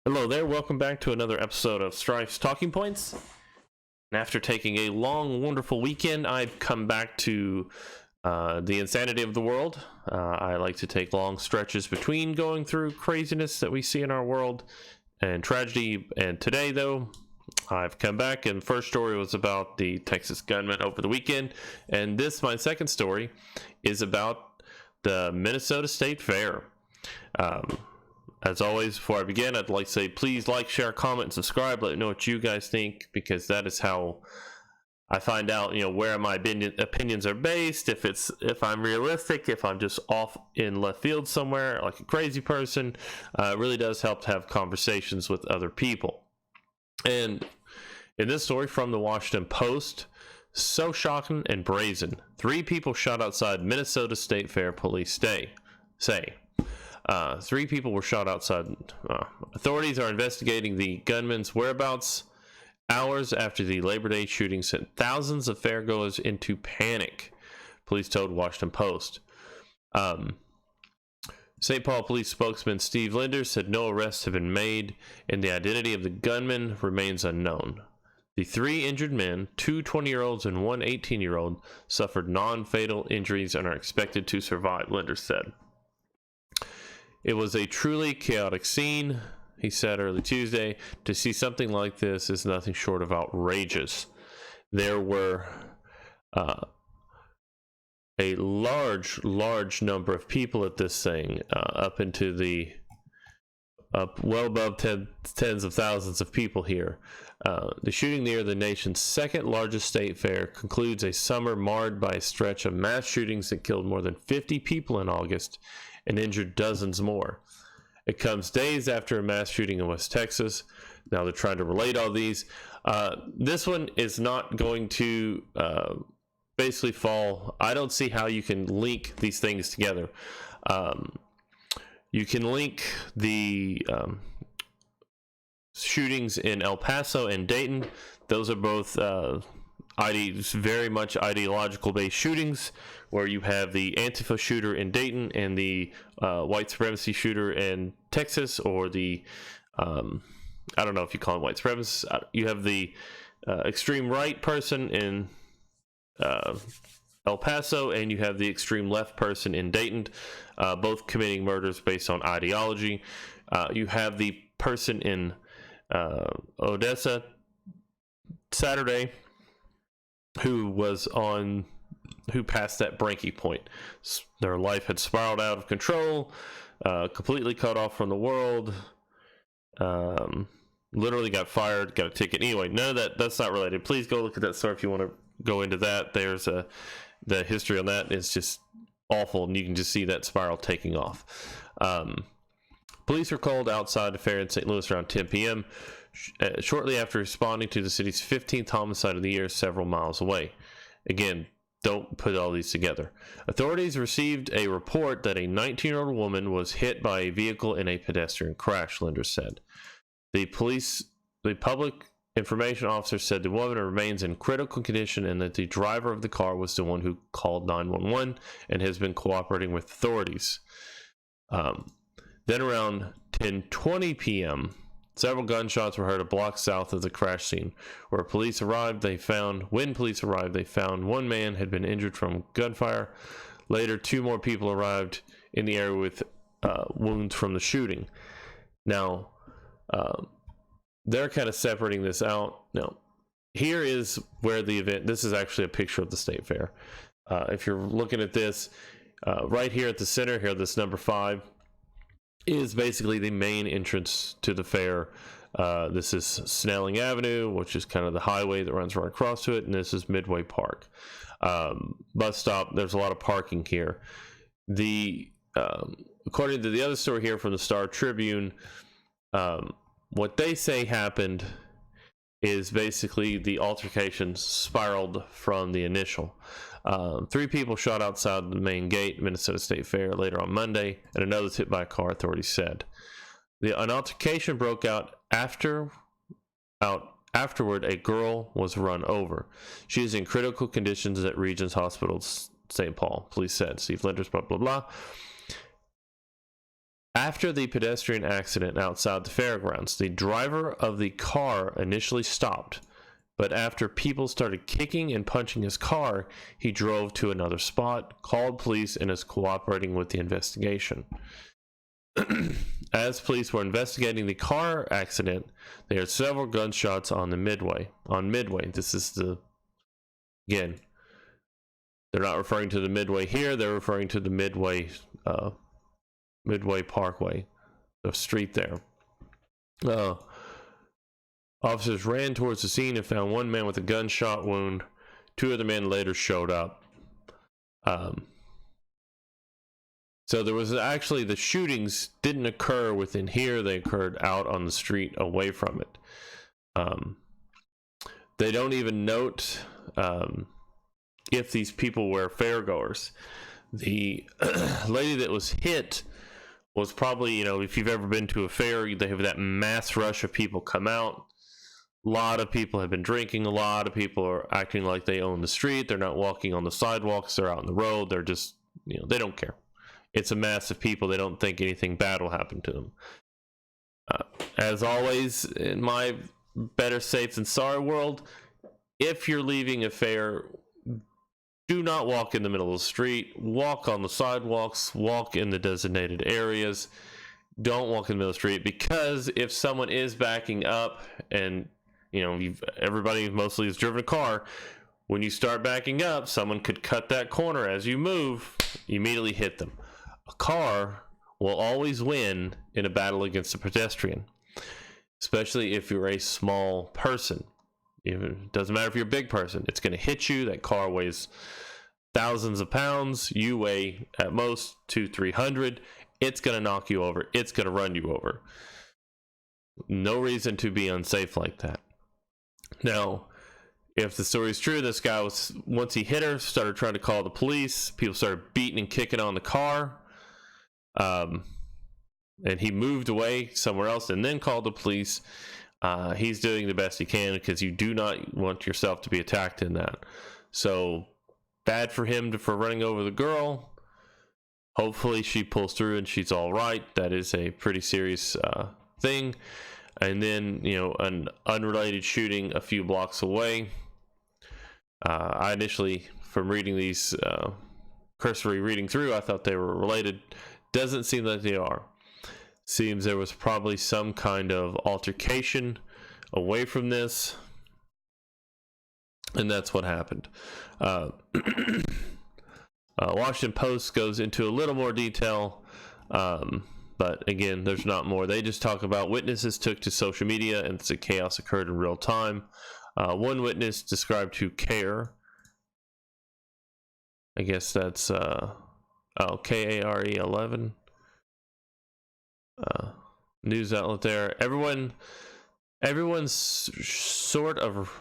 Hello there, welcome back to another episode of Strife's Talking Points. And after taking a long, wonderful weekend, I've come back to the insanity of the world. I like to take long stretches between going through craziness that we see in our world and tragedy. And today, though, I've come back, and the first story was about the Texas gunman over the weekend. And this, my second story, is about the Minnesota State Fair. As always, before I begin, I'd like to say please like, share, comment, and subscribe. Let me know what you guys think, because that is how I find out, where my opinions are based. If I'm realistic, if I'm just off in left field somewhere like a crazy person. It really does help to have conversations with other people. And in this story from the Washington Post, so shocking and brazen. 3 people shot outside Minnesota State Fair, police say. 3 people were shot outside. Authorities are investigating the gunman's whereabouts hours after the Labor Day shooting sent thousands of fairgoers into panic, police told Washington Post. St. Paul police spokesman Steve Linder said no arrests have been made and the identity of the gunman remains unknown. The 3 injured men, 2 20-year-olds and 1 18-year-old, suffered non-fatal injuries and are expected to survive, Linder said. It was a truly chaotic scene, he said early Tuesday. To see something like this is nothing short of outrageous. There were a large number of people at this thing, up well above tens of thousands of people here. The shooting near the nation's second largest state fair concludes a summer marred by a stretch of mass shootings that killed more than 50 people in August and injured dozens more. It comes days after a mass shooting in West Texas. Now they're trying to relate all these. This one is not going to basically fall. I don't see how you can link these things together. You can link the shootings in El Paso and Dayton. Those are both very much ideological based shootings, where you have the Antifa shooter in Dayton and the white supremacy shooter in Texas, or the I don't know if you call it white supremacist. You have the extreme right person in El Paso, and you have the extreme left person in Dayton, both committing murders based on ideology. You have the person in Odessa Saturday who passed that breaking point. Their life had spiraled out of control, completely cut off from the world, literally got fired, got a ticket. Anyway, none of that's not related. Please go look at that story if you want to go into that. There's the history on that is just awful, and you can just see that spiral taking off. Police were called outside a fair in St. Louis around 10 p.m. Shortly after responding to the city's 15th homicide of the year several miles away. Again, don't put all these together. Authorities received a report that a 19-year-old woman was hit by a vehicle in a pedestrian crash, Linder said. The public information officer said the woman remains in critical condition and that the driver of the car was the one who called 911 and has been cooperating with authorities. Then around 10:20 p.m., several gunshots were heard a block south of the crash scene. When police arrived, they found one man had been injured from gunfire. Later, 2 more people arrived in the area with wounds from the shooting. Now, they're kind of separating this out. Now, here is where the event, this is actually a picture of the state fair. If you're looking at this, right here at the center here, this number 5, is basically the main entrance to the fair. This is Snelling Avenue, which is kind of the highway that runs right across to it, and this is Midway Park. Bus stop, there's a lot of parking here. According to the other story here from the Star Tribune, what they say happened is basically the altercation spiraled from the initial. 3 people shot outside the main gate, Minnesota State Fair, later on Monday, and another was hit by a car, authorities said. An altercation broke out afterward. A girl was run over. She is in critical conditions at Regions Hospital, St. Paul, police said. Steve Linders, blah, blah, blah. After the pedestrian accident outside the fairgrounds, the driver of the car initially stopped, but after people started kicking and punching his car, he drove to another spot, called police, and is cooperating with the investigation. As police were investigating the car accident, they heard several gunshots on the Midway. On Midway, this is again, they're not referring to the Midway here, they're referring to the Midway Parkway, the street there. Officers ran towards the scene and found one man with a gunshot wound. Two other men later showed up. So there was actually, the shootings didn't occur within here, they occurred out on the street away from it. They don't even note if these people were fairgoers. The lady that was hit was probably, if you've ever been to a fair, they have that mass rush of people come out. A lot of people have been drinking. A lot of people are acting like they own the street. They're not walking on the sidewalks. They're out on the road. They're just, they don't care. It's a mass of people. They don't think anything bad will happen to them. As always, in my better safe than sorry world, if you're leaving a fair, do not walk in the middle of the street. Walk on the sidewalks. Walk in the designated areas. Don't walk in the middle of the street, because if someone is backing up and, everybody mostly has driven a car, when you start backing up, someone could cut that corner as you move, immediately hit them. A car will always win in a battle against a pedestrian, especially if you're a small person. It doesn't matter if you're a big person. It's going to hit you. That car weighs thousands of pounds. You weigh at most 200-300. It's going to knock you over. It's going to run you over. No reason to be unsafe like that. Now, if the story is true, this guy was, once he hit her, started trying to call the police. People started beating and kicking on the car. And he moved away somewhere else and then called the police. He's doing the best he can, because you do not want yourself to be attacked in that. So bad for him for running over the girl. Hopefully she pulls through and she's all right. That is a pretty serious thing. And then, an unrelated shooting a few blocks away. I initially, from reading these, cursory reading through, I thought they were related. Doesn't seem like they are. Seems there was probably some kind of altercation away from this, and that's what happened. Washington Post goes into a little more detail, but again, there's not more. They just talk about witnesses took to social media and the chaos occurred in real time. One witness described to CARE, I guess that's KARE 11 news outlet there. Everyone sort of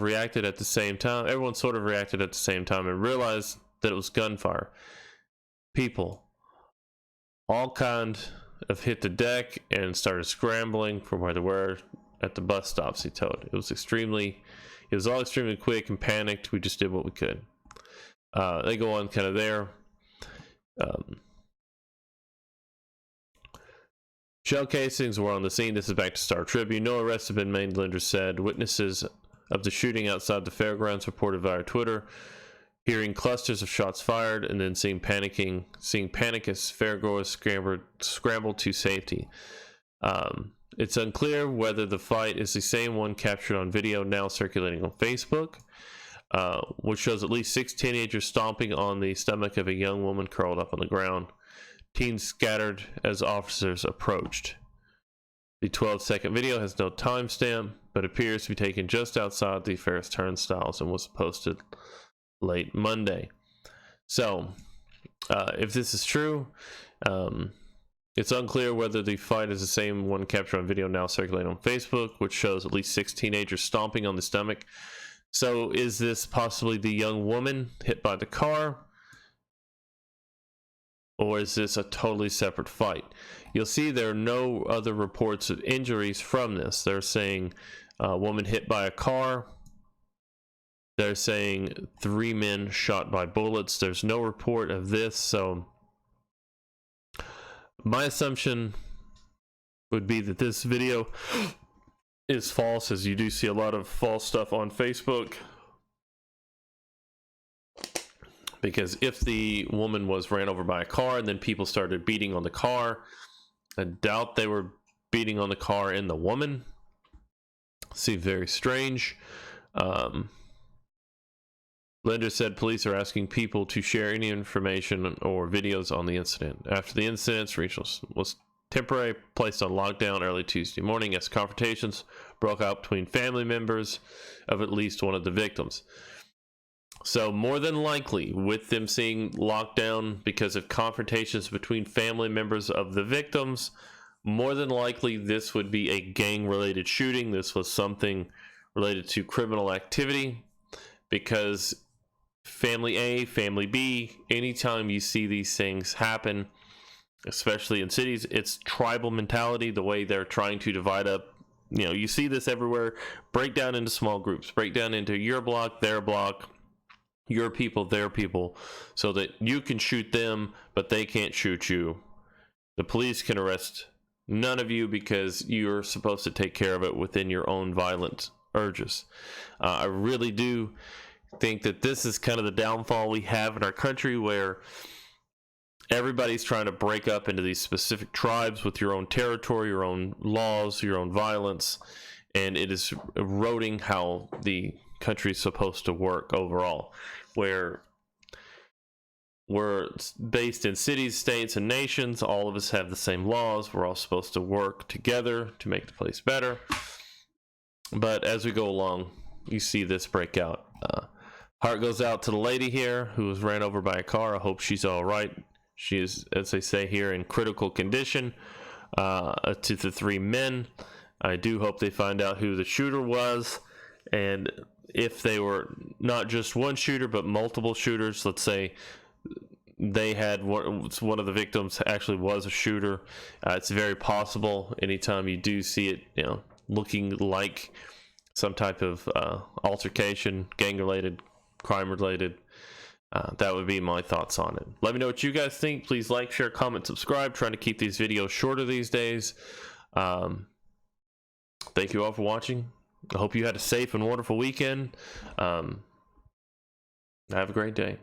reacted at the same time. Everyone sort of reacted at the same time and realized that it was gunfire. People all kind of hit the deck and started scrambling from where they were at the bus stops, he told. It was all extremely quick and panicked. We just did what we could. They go on kind of there. Shell casings were on the scene. This is back to Star Tribune. No arrests have been made, Linder said. Witnesses of the shooting outside the fairgrounds reported via Twitter hearing clusters of shots fired and then seeing panic as fairgoers scrambled to safety. It's unclear whether the fight is the same one captured on video now circulating on Facebook, which shows at least 6 teenagers stomping on the stomach of a young woman curled up on the ground. Teens scattered as officers approached. The 12-second video has no timestamp, but appears to be taken just outside the Ferris turnstiles and was posted late Monday. So, if this is true, it's unclear whether the fight is the same one captured on video now circulating on Facebook, which shows at least 6 teenagers stomping on the stomach. So, is this possibly the young woman hit by the car? Or is this a totally separate fight? You'll see there are no other reports of injuries from this. They're saying a woman hit by a car. They're saying 3 men shot by bullets. There's no report of this, so My assumption would be that this video is false, as you do see a lot of false stuff on Facebook. Because if the woman was ran over by a car and then people started beating on the car, I doubt they were beating on the car and the woman. Seems very strange. Linda said police are asking people to share any information or videos on the incident. After the incident, Rachel was temporarily placed on lockdown early Tuesday morning as confrontations broke out between family members of at least one of the victims. So more than likely, with them seeing lockdown because of confrontations between family members of the victims, more than likely this would be a gang-related shooting. This was something related to criminal activity, because family A, family B, anytime you see these things happen, especially in cities, it's tribal mentality, the way they're trying to divide up. You know, you see this everywhere. Break down into small groups, break down into your block, their block, your people, their people, so that you can shoot them, but they can't shoot you. The police can arrest none of you because you're supposed to take care of it within your own violent urges. I really do think that this is kind of the downfall we have in our country, where everybody's trying to break up into these specific tribes with your own territory, your own laws, your own violence, and it is eroding how the country is supposed to work overall, where we're based in cities, states, and nations. All of us have the same laws. We're all supposed to work together to make the place better. But as we go along, you see this break out. Heart goes out to the lady here who was ran over by a car. I hope she's all right. She is, as they say here, in critical condition. To the three men, I do hope they find out who the shooter was, and if they were not just one shooter but multiple shooters. Let's say they had one of the victims actually was a shooter. It's very possible. Anytime you do see it, you know, looking like some type of altercation, gang related, crime related, that would be my thoughts on it. Let me know what you guys think. Please like, share, comment, subscribe. Trying to keep these videos shorter these days. Thank you all for watching. I hope you had a safe and wonderful weekend. Have a great day.